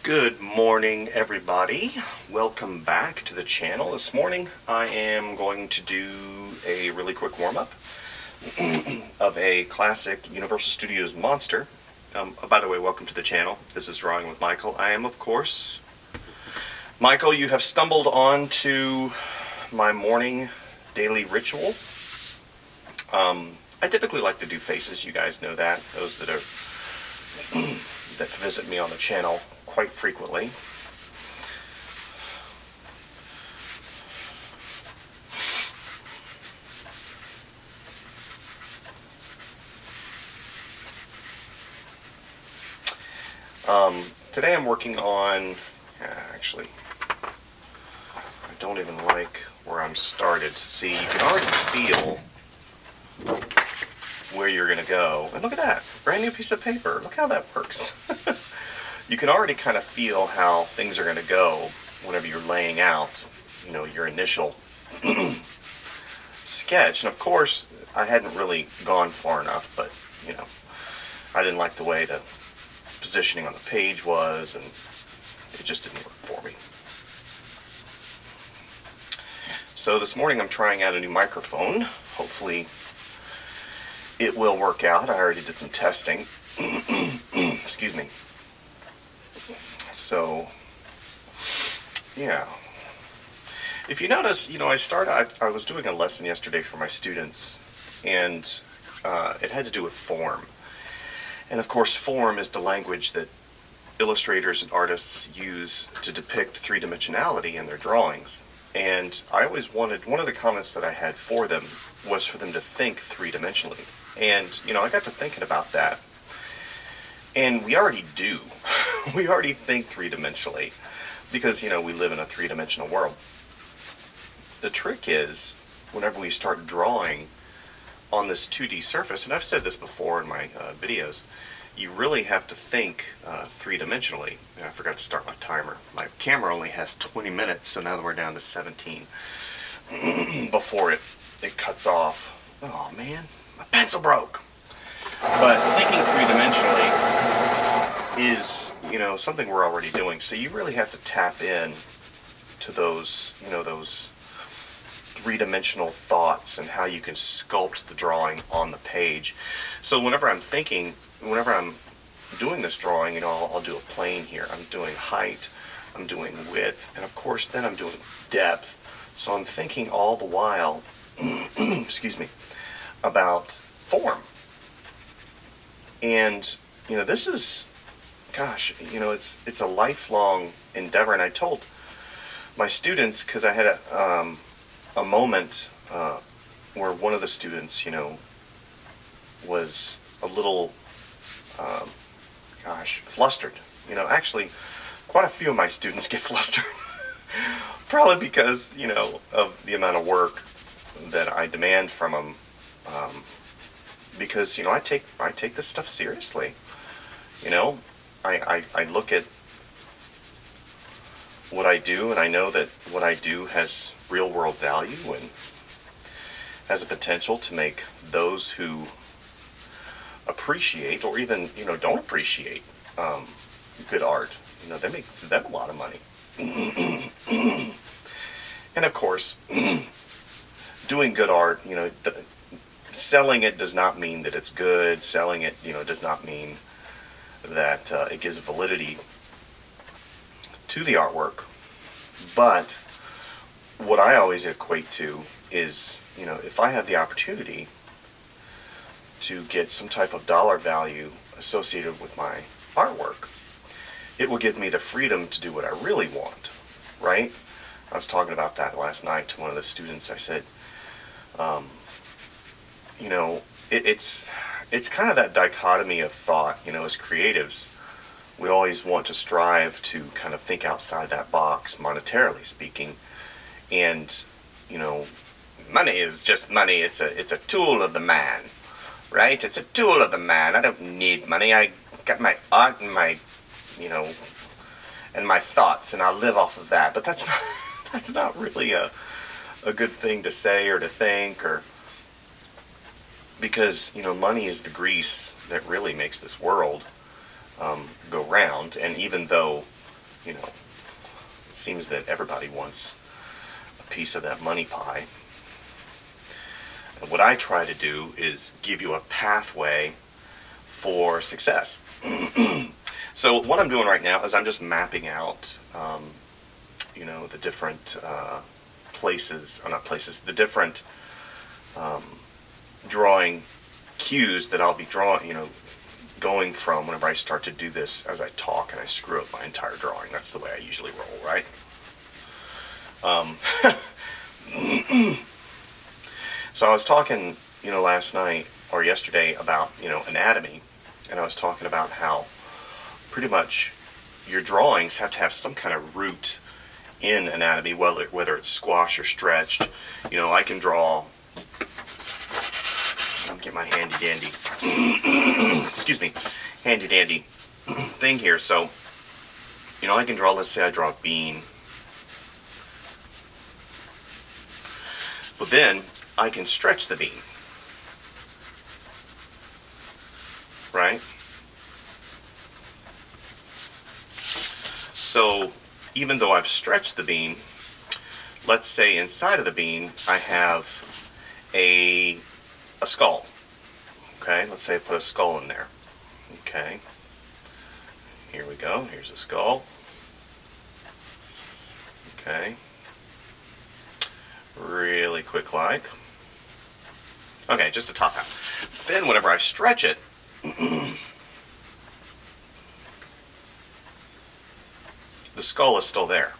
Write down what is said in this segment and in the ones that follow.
Good morning, everybody. Welcome back to the channel. This morning I am going to do a really quick warm-up of a classic Universal Studios monster. By the way, welcome to the channel. This is Drawing with Michael. I am, of course, Michael. You have stumbled onto my morning daily ritual. I typically like to do faces. You guys know that. Those that are that visit me on the channel quite frequently. Today I'm working on, actually, I don't even like where I'm started. See, you can already feel where you're going to go. And look at that, brand new piece of paper. Look how that works. You can already kind of feel how things are going to go whenever you're laying out, your initial sketch. And of course, I hadn't really gone far enough, but, I didn't like the way the positioning on the page was, and it just didn't work for me. So this morning I'm trying out a new microphone. Hopefully it will work out. I already did some testing. Excuse me. So, yeah. If you notice, I was doing a lesson yesterday for my students, and it had to do with form. And of course, form is the language that illustrators and artists use to depict three-dimensionality in their drawings. And I always wanted, one of the comments that I had for them was for them to think three-dimensionally. And, I got to thinking about that. And we already do. We already think three-dimensionally because, we live in a three-dimensional world. The trick is, whenever we start drawing on this 2D surface, and I've said this before in my videos, you really have to think three-dimensionally. And I forgot to start my timer. My camera only has 20 minutes, so now that we're down to 17 before it cuts off. Oh man, my pencil broke. But thinking three-dimensionally is, something we're already doing. So you really have to tap in to those, those three-dimensional thoughts and how you can sculpt the drawing on the page. So whenever I'm doing this drawing, I'll do a plane here. I'm doing height, I'm doing width, and of course then I'm doing depth. So I'm thinking all the while, excuse me, about form. And, this is, gosh, it's a lifelong endeavor. And I told my students, because I had a moment where one of the students, was a little, flustered. Actually, quite a few of my students get flustered. Probably because, of the amount of work that I demand from them. Because, I take this stuff seriously. I look at what I do, and I know that what I do has real world value and has a potential to make those who appreciate or even, don't appreciate good art, they make them a lot of money. And of course, doing good art, selling it does not mean that it's good. Selling it, does not mean that it gives validity to the artwork. But what I always equate to is, if I have the opportunity to get some type of dollar value associated with my artwork, it will give me the freedom to do what I really want, right? I was talking about that last night to one of the students. I said, it's kind of that dichotomy of thought, as creatives, we always want to strive to kind of think outside that box, monetarily speaking. And, money is just money. It's a tool of the man, right? It's a tool of the man. I don't need money. I got my art and my, and my thoughts, and I live off of that. But that's not really a good thing to say or to think, or because money is the grease that really makes this world go round. And even though you know, it seems that everybody wants a piece of that money pie. And what I try to do is give you a pathway for success. So what I'm doing right now is I'm just mapping out, the different places, or not places, the different drawing cues that I'll be going from whenever I start to do this as I talk and I screw up my entire drawing. That's the way I usually roll, right? So I was talking, last night or yesterday about, anatomy, and I was talking about how pretty much your drawings have to have some kind of root in anatomy, whether it's squash or stretched. I can draw. I'll get my handy dandy, excuse me, handy dandy thing here. So, I can draw. Let's say I draw a bean, but then I can stretch the bean, right? So even though I've stretched the bean, let's say inside of the bean I have a skull. Okay, let's say I put a skull in there. Okay, here we go. Here's a skull. Okay, really quick like. Okay, just a top half. Then whenever I stretch it, the skull is still there.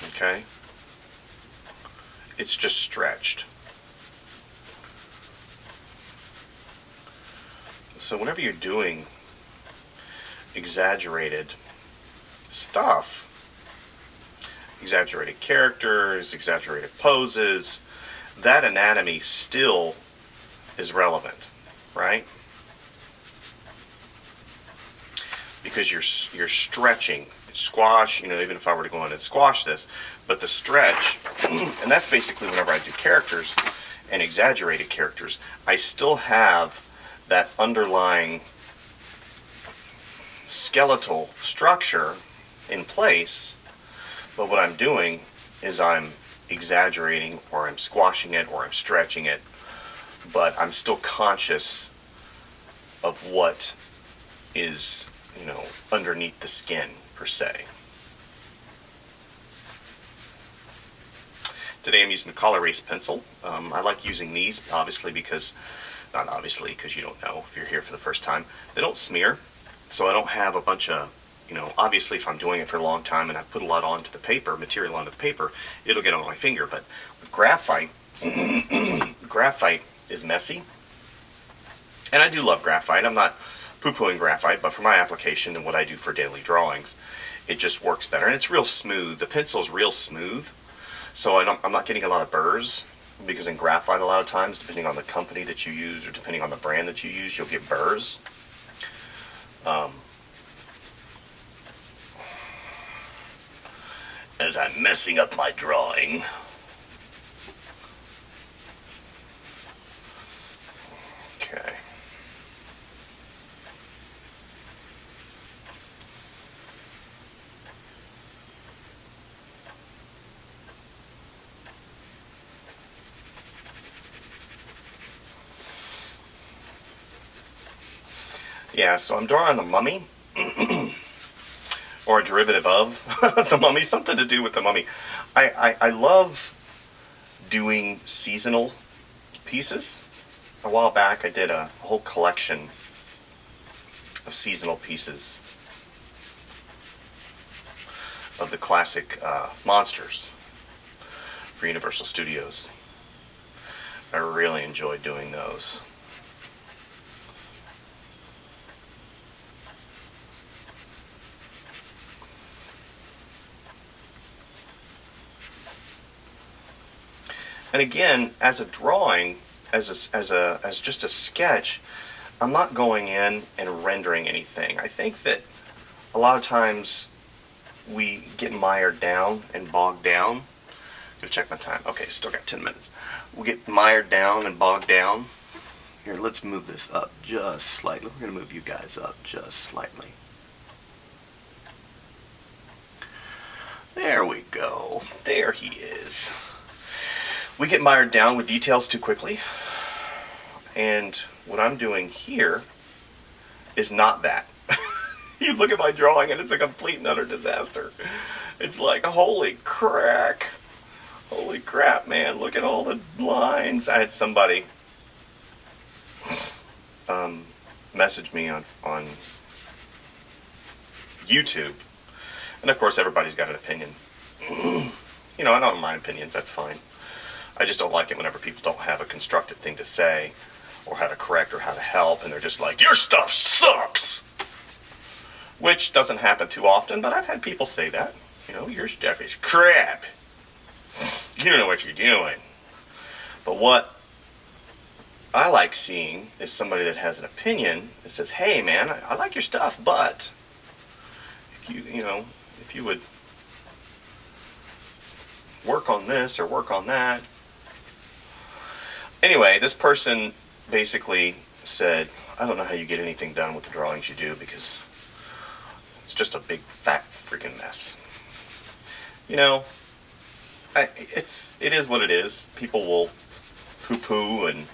Okay? It's just stretched. So whenever you're doing exaggerated stuff, exaggerated characters, exaggerated poses, that anatomy still is relevant, right? Because you're stretching. Squash, even if I were to go in and squash this, but the stretch, and that's basically whenever I do characters and exaggerated characters, I still have that underlying skeletal structure in place, but what I'm doing is I'm exaggerating, or I'm squashing it, or I'm stretching it, but I'm still conscious of what is, underneath the skin, per se. Today I'm using a Col Erase pencil. I like using these, not obviously because you don't know if you're here for the first time. They don't smear, so I don't have a bunch of, obviously if I'm doing it for a long time and I put a lot onto the paper, material onto the paper, it'll get on my finger. But with graphite, graphite is messy. And I do love graphite. I'm not poo-pooing graphite, but for my application and what I do for daily drawings, it just works better. And it's real smooth. The pencil's real smooth, so I'm not getting a lot of burrs, because in graphite a lot of times, depending on the company that you use or depending on the brand that you use, you'll get burrs. As I'm messing up my drawing. Okay. Yeah, so I'm drawing the mummy, or a derivative of the mummy, something to do with the mummy. I love doing seasonal pieces. A while back I did a whole collection of seasonal pieces of the classic monsters for Universal Studios. I really enjoyed doing those. And again, as a drawing, as just a sketch, I'm not going in and rendering anything. I think that a lot of times we get mired down and bogged down. I'm gonna check my time. Okay, still got 10 minutes. We get mired down and bogged down. Here, let's move this up just slightly. We're gonna move you guys up just slightly. There we go. There he is. We get mired down with details too quickly. And what I'm doing here is not that. You look at my drawing and it's a complete and utter disaster. It's like, holy crack. Holy crap, man. Look at all the lines. I had somebody message me on YouTube. And of course, everybody's got an opinion. You know, I don't mind opinions. That's fine. I just don't like it whenever people don't have a constructive thing to say, or how to correct, or how to help, and they're just like, your stuff sucks! Which doesn't happen too often, but I've had people say that. You know, your stuff is crap. You don't know what you're doing. But what I like seeing is somebody that has an opinion that says, hey man, I like your stuff, but if if you would work on this or work on that. Anyway, this person basically said, I don't know how you get anything done with the drawings you do because it's just a big fat freaking mess. You know, it is what it is. People will poo-poo and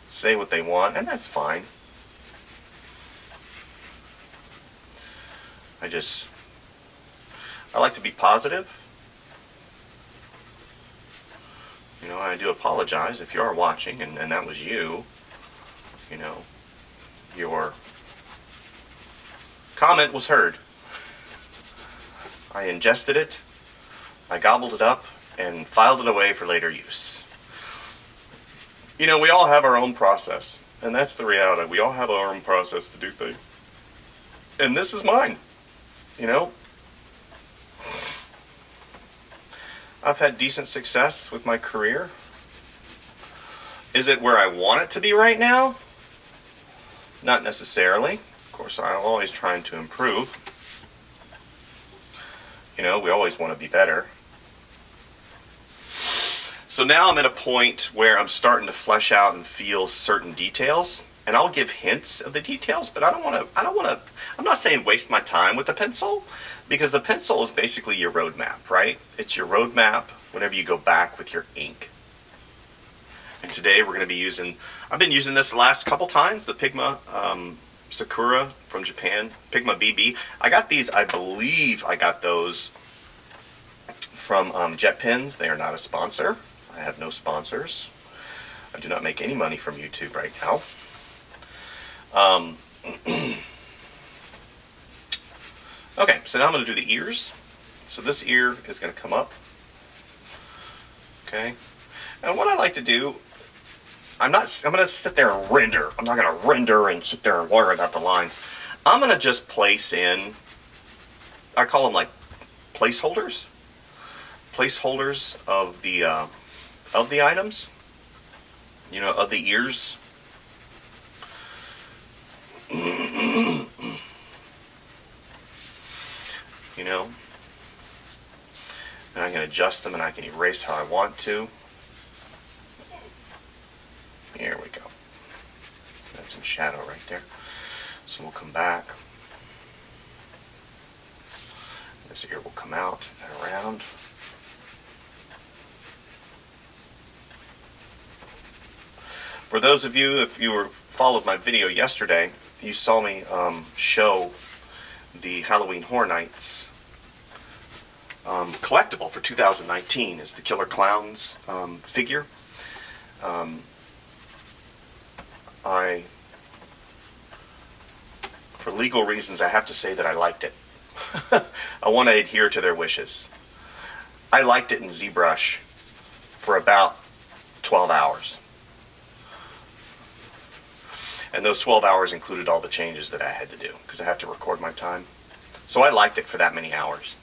say what they want, and that's fine. I like to be positive. You know, I do apologize if you are watching, and that was you. You know, your comment was heard. I ingested it, I gobbled it up, and filed it away for later use. You know, we all have our own process, and that's the reality. We all have our own process to do things. And this is mine, you know. I've had decent success with my career. Is it where I want it to be right now? Not necessarily. Of course, I'm always trying to improve. You know, we always want to be better. So now I'm at a point where I'm starting to flesh out and feel certain details, and I'll give hints of the details, but I'm not saying waste my time with the pencil, because the pencil is basically your roadmap, right? It's your roadmap whenever you go back with your ink. And today we're going to be I've been using this the last couple times, the Pigma Sakura from Japan, Pigma BB. I got these, I believe I got those from JetPens. They are not a sponsor. I have no sponsors. I do not make any money from YouTube right now. Okay, so now I'm going to do the ears. So this ear is going to come up. Okay. And what I like to do, I'm going to sit there and render. I'm not going to render and sit there and worry about the lines. I'm going to just place in, I call them like placeholders. Placeholders of the items. You know, of the ears. You know, and I can adjust them and I can erase how I want to. Here we go. That's in shadow right there. So we'll come back. This ear will come out and around. For those of you, if you followed my video yesterday, you saw me show the Halloween Horror Nights collectible for 2019 is the Killer Clowns figure. For legal reasons, I have to say that I liked it. I want to adhere to their wishes. I liked it in ZBrush for about 12 hours. And those 12 hours included all the changes that I had to do, because I have to record my time. So I liked it for that many hours.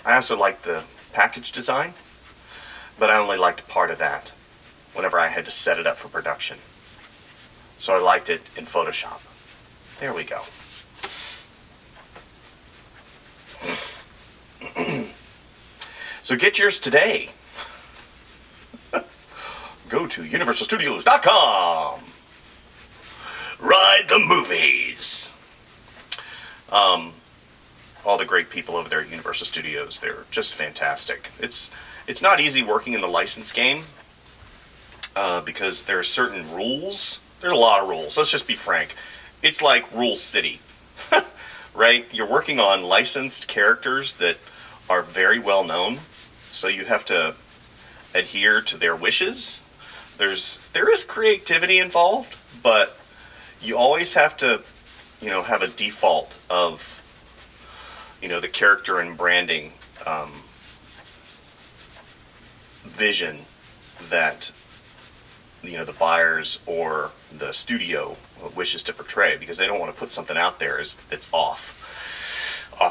I also liked the package design, but I only liked part of that whenever I had to set it up for production. So I liked it in Photoshop. There we go. So get yours today. Go to universalstudios.com. Ride the movies. all the great people over there at Universal Studios. They're just fantastic. It's not easy working in the license game because there are certain rules. There's a lot of rules. Let's just be frank. It's like Rule City, right? You're working on licensed characters that are very well known, so you have to adhere to their wishes. There is creativity involved, but you always have to, have a default of, the character and branding vision that the buyers or the studio wishes to portray, because they don't want to put something out there that's off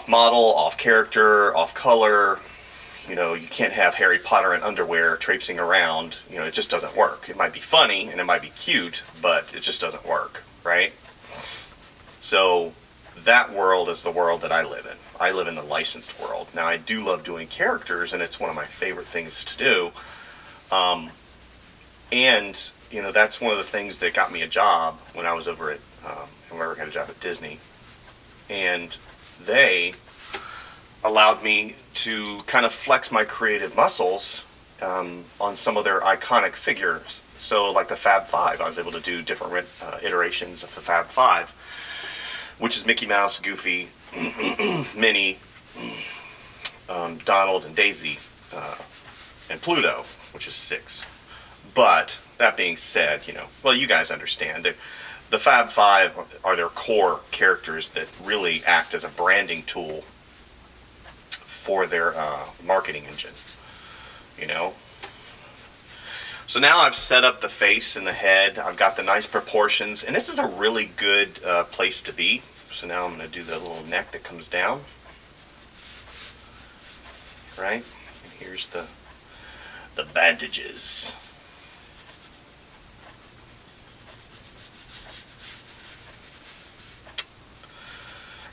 model, off character, off color. You can't have Harry Potter in underwear traipsing around. It just doesn't work. It might be funny and it might be cute, but it just doesn't work, right? So that world is the world that I live in. I live in the licensed world. Now, I do love doing characters, and it's one of my favorite things to do. And that's one of the things that got me a job when I was over at, I got a job at Disney. And they allowed me to kind of flex my creative muscles on some of their iconic figures. So like the Fab Five, I was able to do different iterations of the Fab Five, which is Mickey Mouse, Goofy, Minnie, Donald, and Daisy, and Pluto, which is 6. But that being said, you guys understand that the Fab Five are their core characters that really act as a branding tool for their marketing engine, So now I've set up the face and the head. I've got the nice proportions, and this is a really good place to be. So now I'm going to do the little neck that comes down, right? And here's the bandages.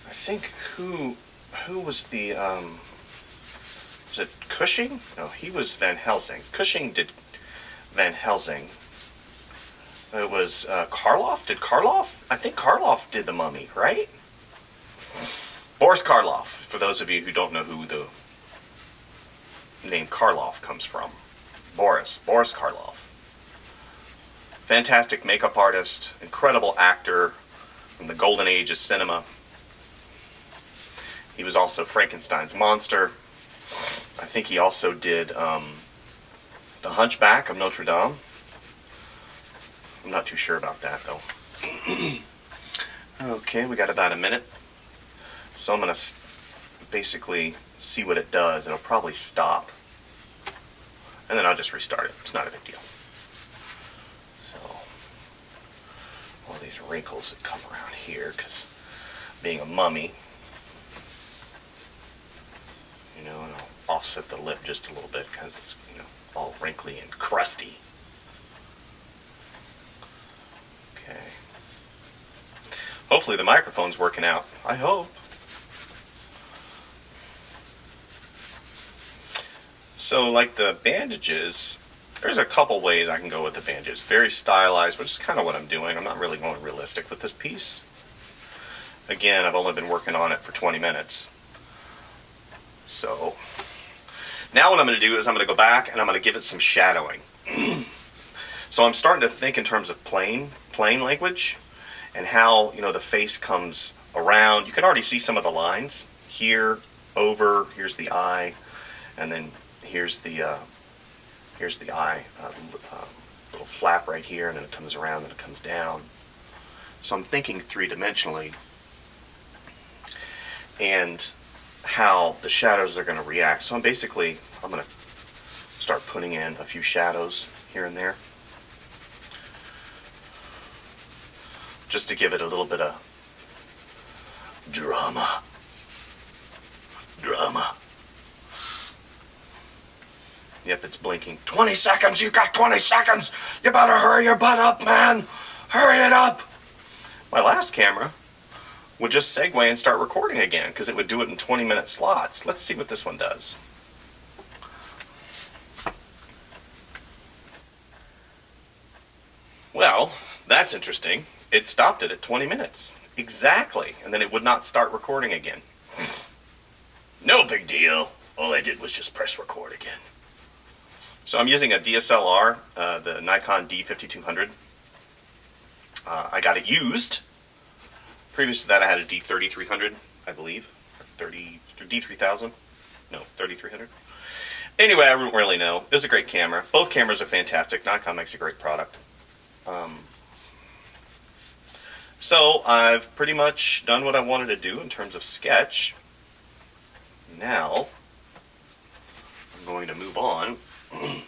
I think who was the was it Cushing? No, he was Van Helsing. Cushing did Van Helsing. It was Karloff. Did Karloff? I think Karloff did the Mummy, right? Boris Karloff. For those of you who don't know who the name Karloff comes from, Boris Karloff. Fantastic makeup artist, incredible actor from the golden age of cinema. He was also Frankenstein's monster. I think he also did The Hunchback of Notre Dame. I'm not too sure about that, though. Okay, we got about a minute. So I'm going to basically see what it does. It'll probably stop. And then I'll just restart it. It's not a big deal. So, all these wrinkles that come around here, because being a mummy, and I'll offset the lip just a little bit because it's, all wrinkly and crusty. Okay. Hopefully the microphone's working out. I hope. So like the bandages, there's a couple ways I can go with the bandages. Very stylized, which is kind of what I'm doing. I'm not really going realistic with this piece. Again, I've only been working on it for 20 minutes. So now what I'm going to do is I'm going to go back and I'm going to give it some shadowing. So I'm starting to think in terms of plane language and how, the face comes around. You can already see some of the lines here, over, here's the eye, and then here's the eye, little flap right here, and then it comes around, then it comes down. So I'm thinking three-dimensionally and how the shadows are going to react. So I'm going to start putting in a few shadows here and there, just to give it a little bit of drama. Yep, it's blinking. 20 seconds, you got 20 seconds! You better hurry your butt up, man! Hurry it up! My last camera would just segue and start recording again, because it would do it in 20-minute slots. Let's see what this one does. Well, that's interesting. It stopped it at 20 minutes. Exactly. And then it would not start recording again. No big deal. All I did was just press record again. So I'm using a DSLR, the Nikon D5200. I got it used. Previous to that, I had a D3300, I believe. D3000? No, 3300. Anyway, I don't really know. It was a great camera. Both cameras are fantastic. Nikon makes a great product. So I've pretty much done what I wanted to do in terms of sketch. Now, I'm going to move on. I'm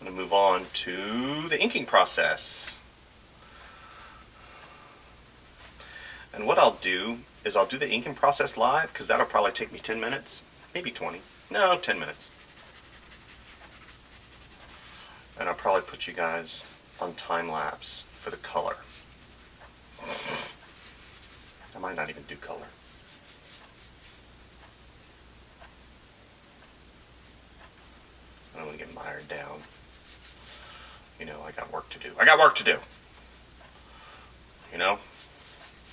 going to move on to the inking process. And what I'll do is I'll do the inking process live, because that'll probably take me 10 minutes, maybe 20. No, 10 minutes. And I'll probably put you guys on time lapse for the color. I might not even do color. I don't want to get mired down. You know, I got work to do. I got work to do. You know?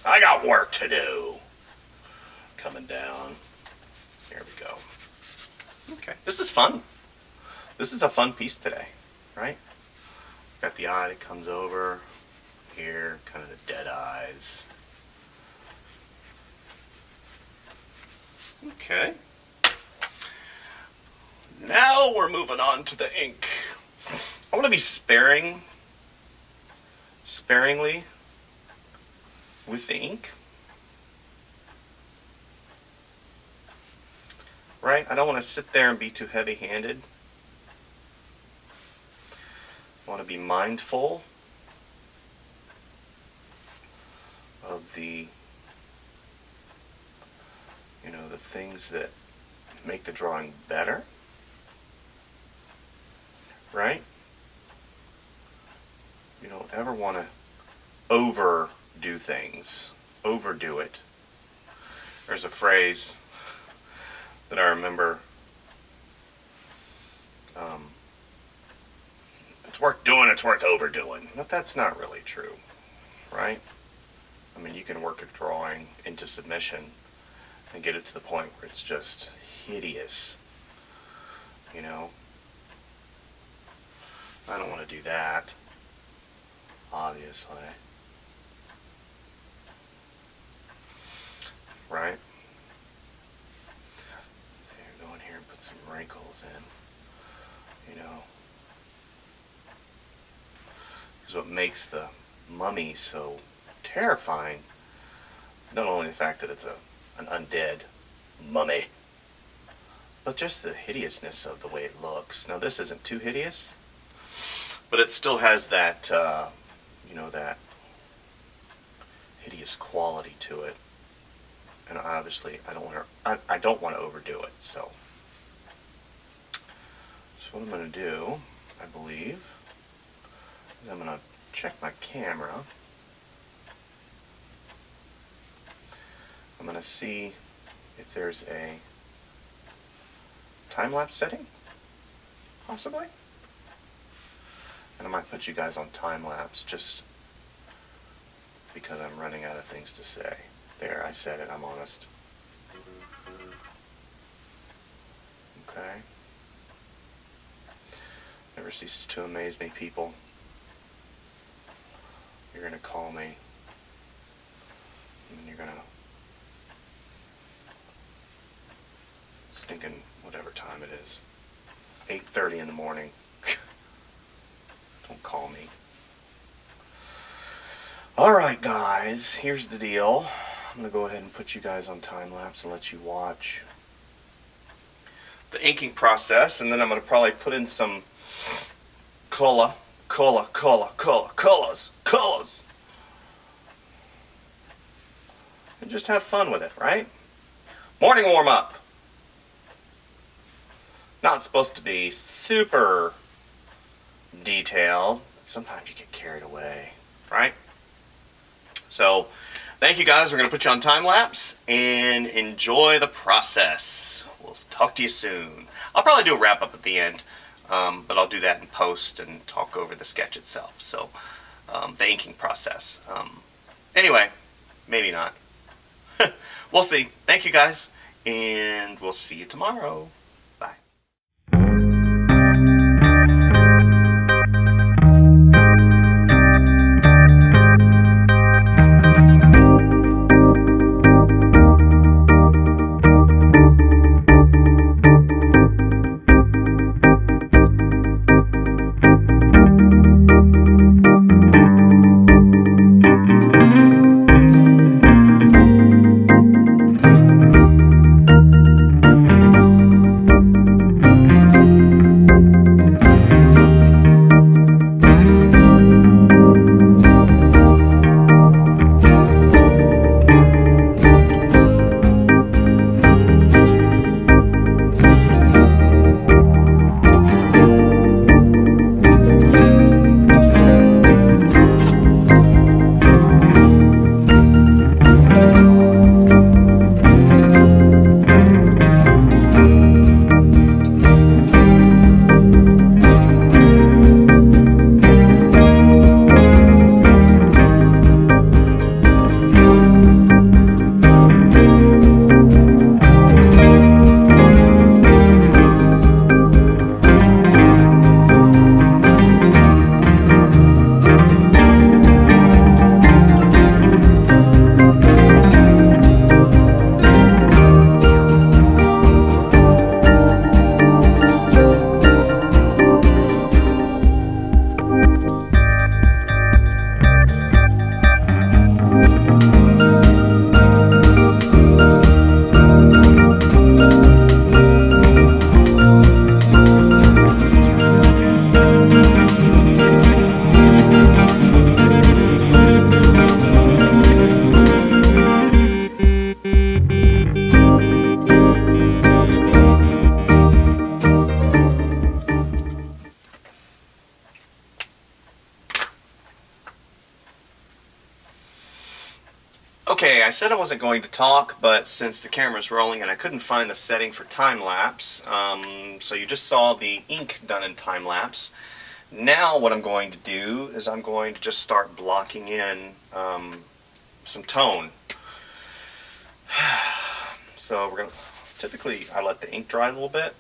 I got work to do. Coming down. Here we go. Okay. This is fun. This is a fun piece today, right? Got the eye that comes over here, kind of the dead eyes. Okay. Now we're moving on to the ink. I want to be sparingly with the ink. Right? I don't want to sit there and be too heavy-handed. I want to be mindful of the, you know, the things that make the drawing better. Right? You don't ever want to overdo things, overdo it. There's a phrase that I remember, it's worth doing, it's worth overdoing. But that's not really true, right? I mean, you can work a drawing into submission and get it to the point where it's just hideous, you know? I don't want to do that, obviously. Right? Go in here and put some wrinkles in, you know. Because what makes the mummy so terrifying, not only the fact that it's an undead mummy, but just the hideousness of the way it looks. Now, this isn't too hideous, but it still has that, you know, that hideous quality to it. And obviously, I don't want to overdo it. So what I'm going to do, I believe, is I'm going to check my camera. I'm going to see if there's a time-lapse setting, possibly. And I might put you guys on time-lapse just because I'm running out of things to say. There, I said it, I'm honest. Okay. Never ceases to amaze me, people. You're going to call me, and you're going to stinking whatever time it is, 8:30 in the morning. Don't call me. Alright guys, here's the deal. I'm going to go ahead and put you guys on time-lapse and let you watch the inking process, and then I'm going to probably put in some colors, and just have fun with it, right? Morning warm-up. Not supposed to be super detailed. Sometimes you get carried away, right? So, thank you guys. We're going to put you on time-lapse and enjoy the process. We'll talk to you soon. I'll probably do a wrap-up at the end. but I'll do that in post and talk over the sketch itself. So the inking process. Anyway, maybe not. We'll see. Thank you guys, and we'll see you tomorrow. Bye. Okay, I said I wasn't going to talk, but since the camera's rolling and I couldn't find the setting for time-lapse, so you just saw the ink done in time-lapse. Now what I'm going to do is I'm going to just start blocking in some tone. So we're going to, typically I let the ink dry a little bit.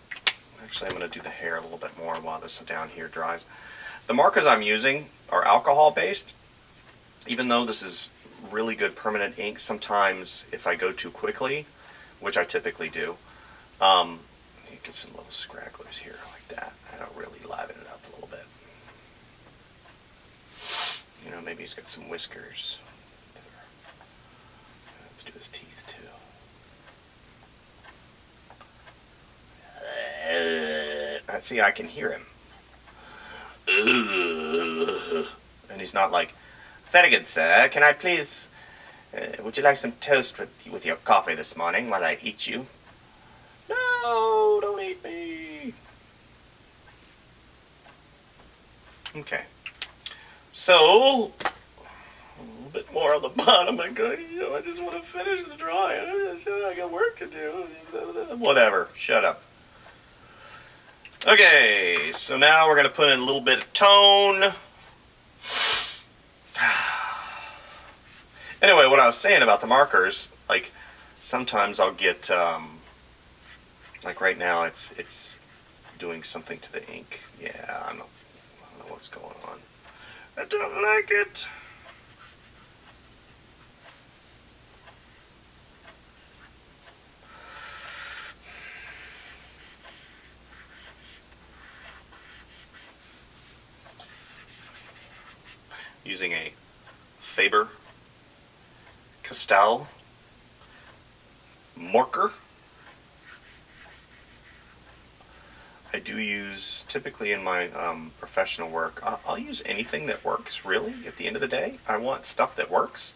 Actually I'm going to do the hair a little bit more while this down here dries. The markers I'm using are alcohol-based, even though this is really good permanent ink. Sometimes if I go too quickly, which I typically do, you get some little scragglers here like that. That'll really liven it up a little bit. You know, maybe he's got some whiskers. Let's do his teeth too. See, I can hear him. And he's not like, "Very good, sir. Can I please, would you like some toast with your coffee this morning while I eat you?" No, don't eat me. Okay. So, a little bit more on the bottom. I just want to finish the drawing. I got work to do. Whatever. Shut up. Okay, so now we're going to put in a little bit of tone. Anyway, what I was saying about the markers, like sometimes I'll get, like right now it's doing something to the ink. Yeah, I don't know what's going on. I don't like it. Using a Faber-Castell marker. I do use, typically in my professional work, I'll use anything that works, really, at the end of the day. I want stuff that works.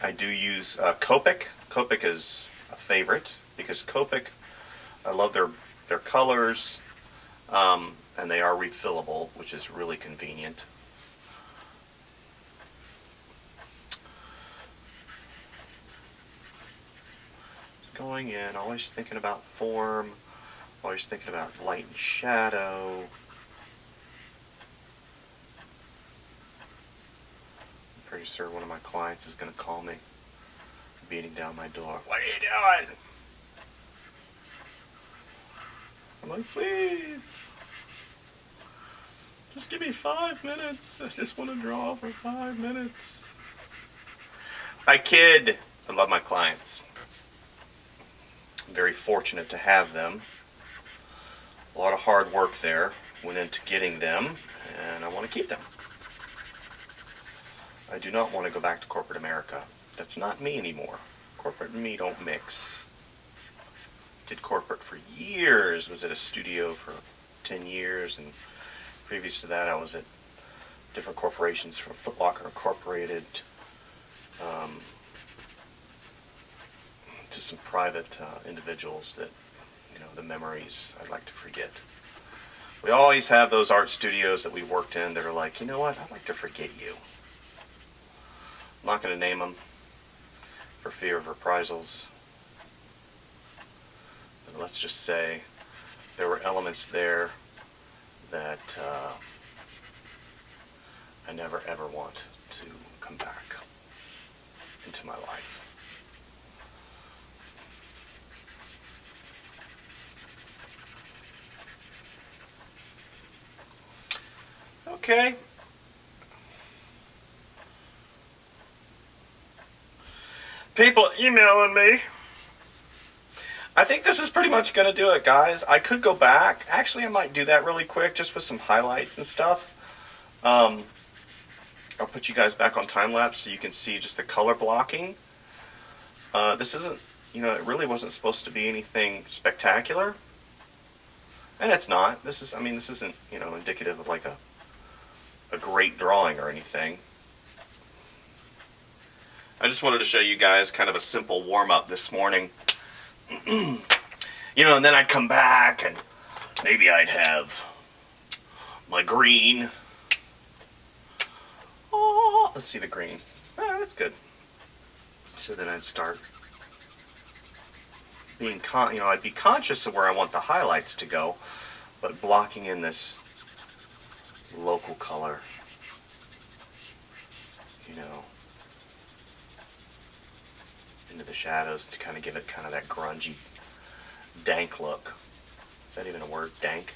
I do use Copic. Copic is a favorite because Copic, I love their colors, and they are refillable, which is really convenient. Going in, always thinking about form, Always thinking about light and shadow. I'm pretty sure one of my clients is going to call me, beating down my door. What are you doing? I'm like, please, just give me 5 minutes. I just want to draw for 5 minutes. I kid. I love my clients. I'm very fortunate to have them. A lot of hard work there went into getting them, and I want to keep them. I do not want to go back to corporate America. That's not me anymore. Corporate and me don't mix. Did corporate for years, was at a studio for 10 years, and previous to that I was at different corporations, from Foot Locker Incorporated to some private individuals that, you know, the memories I'd like to forget. We always have those art studios that we've worked in that are like, you know what, I'd like to forget you. I'm not going to name them for fear of reprisals. But let's just say there were elements there that I never ever want to come back into my life. Okay. People emailing me. I think this is pretty much going to do it, guys. I could go back. Actually, I might do that really quick, just with some highlights and stuff. I'll put you guys back on time lapse so you can see just the color blocking. This isn't, you know, it really wasn't supposed to be anything spectacular. And it's not. This is, I mean, this isn't, you know, indicative of like a great drawing or anything. I just wanted to show you guys kind of a simple warm-up this morning. You know, and then I'd come back and maybe I'd have my green. Oh, let's see the green. Ah, that's good. So then I'd start being, you know, I'd be conscious of where I want the highlights to go, but blocking in this local color, you know, into the shadows to kind of give it kind of that grungy, dank look. Is that even a word? Dank?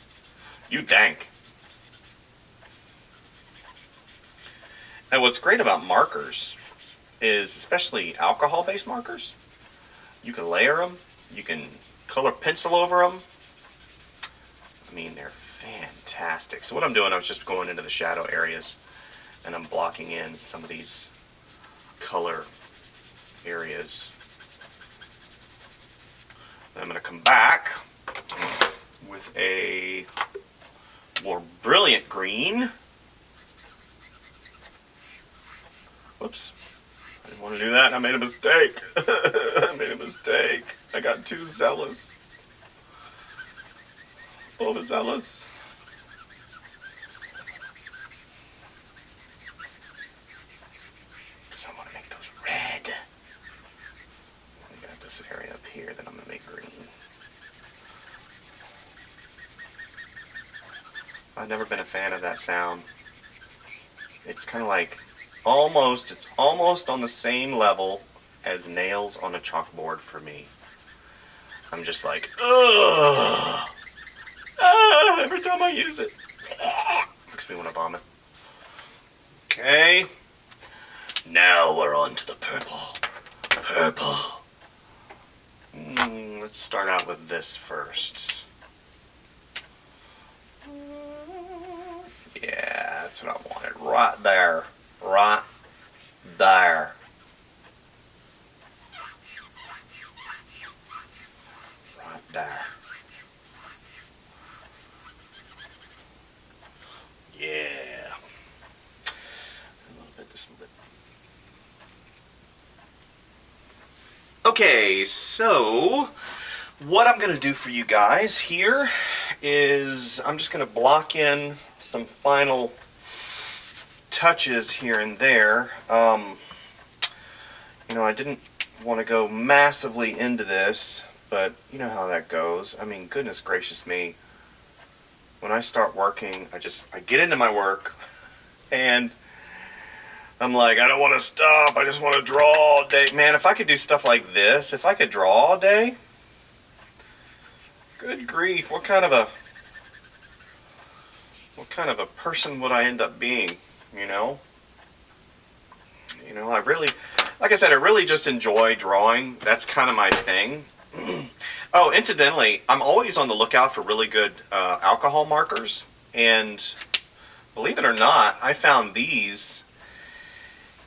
You dank. And what's great about markers is, especially alcohol-based markers, you can layer them, you can color pencil over them. I mean, they're fantastic. So what I'm doing, I was just going into the shadow areas and I'm blocking in some of these color areas. I'm going to come back with a more brilliant green. Whoops. I didn't want to do that. I made a mistake. I made a mistake. I got too zealous. Overzealous. Because I want to make those red. We got this area up here that I'm going to make green. I've never been a fan of that sound. It's kind of like it's almost on the same level as nails on a chalkboard for me. I'm just like, ugh. Every time I use it. Makes me want to vomit. Okay. Now we're on to the purple. Purple. Let's start out with this first. Yeah, that's what I wanted. Right there. Right there. Right there. Yeah. A little bit, just a little bit. Okay, so what I'm going to do for you guys here is I'm just going to block in some final touches here and there. You know, I didn't want to go massively into this but you know how that goes. I mean, goodness gracious me. When I start working, I get into my work, and I'm like, I don't want to stop. I just want to draw all day. Man, if I could do stuff like this, if I could draw all day, good grief, what kind of a person would I end up being, you know? You know, like I said, I really just enjoy drawing. That's kind of my thing. Oh, incidentally, I'm always on the lookout for really good alcohol markers, and believe it or not, I found these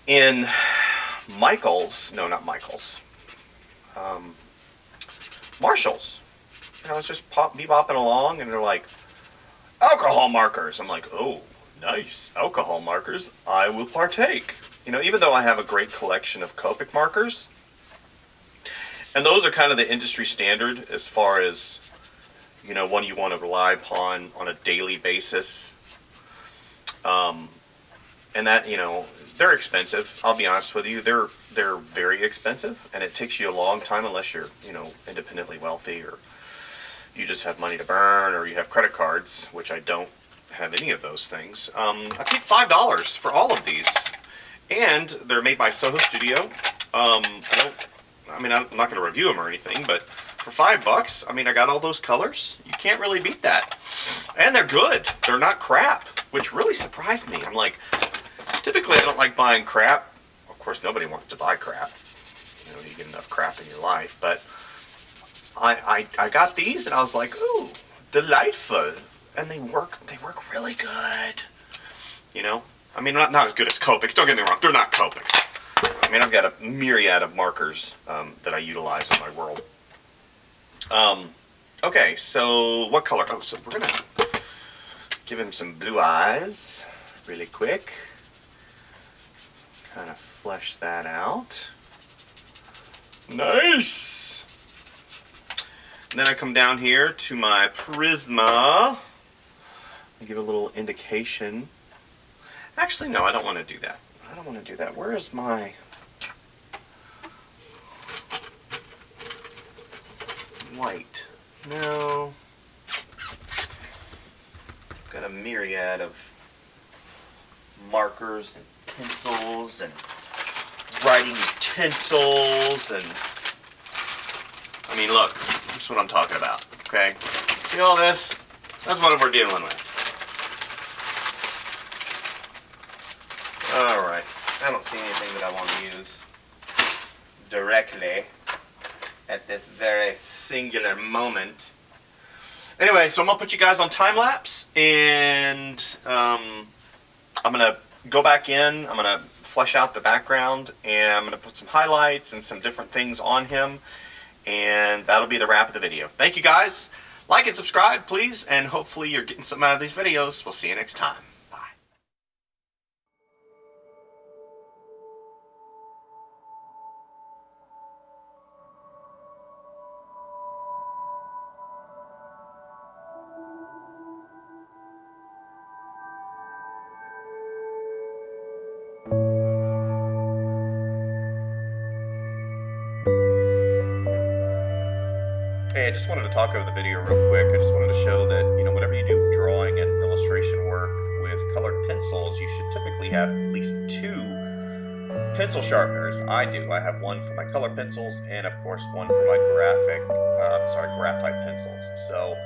in Michael's. No, not Michael's. Marshall's. And I was just bebopping along, and they're like, alcohol markers. I'm like, oh, nice, alcohol markers. I will partake. You know, even though I have a great collection of Copic markers, and those are kind of the industry standard as far as, you know, one you want to rely upon on a daily basis. And that, you know, they're expensive. I'll be honest with you. They're very expensive, and it takes you a long time unless you're, you know, independently wealthy, or you just have money to burn, or you have credit cards, which I don't have any of those things. I paid $5 for all of these, and they're made by Soho Studio. I'm not going to review them or anything, but for $5, I mean, I got all those colors. You can't really beat that. And they're good. They're not crap, which really surprised me. I'm like, typically I don't like buying crap. Of course, nobody wants to buy crap. You know, you get enough crap in your life. But I got these, and I was like, ooh, delightful. And they work really good. You know? I mean, not as good as Copics. Don't get me wrong. They're not Copics. I mean, I've got a myriad of markers that I utilize in my world. Okay, so what color? Oh, so we're going to give him some blue eyes really quick. Kind of flesh that out. Nice! And then I come down here to my Prisma. I give a little indication. Actually, no, I don't want to do that. I don't want to do that. Where is my... white? No. I've got a myriad of markers and pencils and writing utensils, and I mean, look, that's what I'm talking about, okay? See all this? That's what we're dealing with. Alright, I don't see anything that I want to use directly at this very singular moment. Anyway, so I'm going to put you guys on time lapse, and I'm going to go back in, I'm going to flesh out the background, and I'm going to put some highlights and some different things on him, and that'll be the wrap of the video. Thank you guys. Like and subscribe, please, and hopefully you're getting something out of these videos. We'll see you next time. Hey, I just wanted to talk over the video real quick. I just wanted to show that, you know, whenever you do drawing and illustration work with colored pencils, you should typically have at least 2 pencil sharpeners. I do. I have one for my color pencils, and of course one for my graphite pencils. So,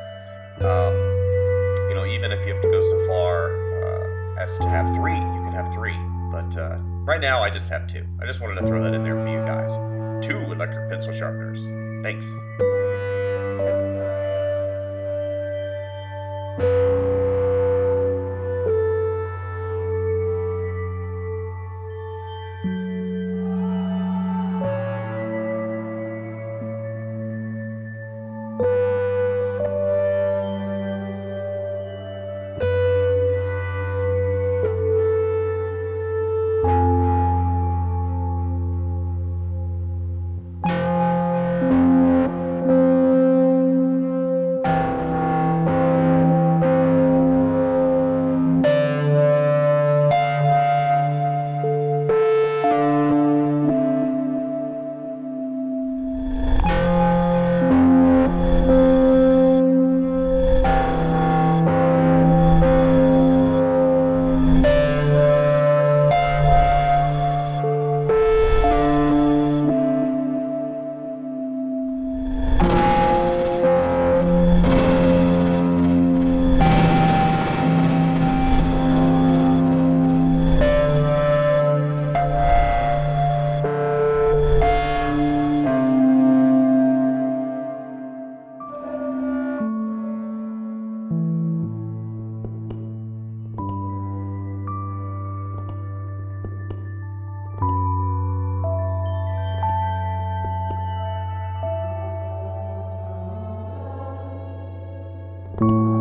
you know, even if you have to go so far as to have 3, you can have 3. But right now I just have 2. I just wanted to throw that in there for you guys. 2 electric pencil sharpeners. Thanks. you.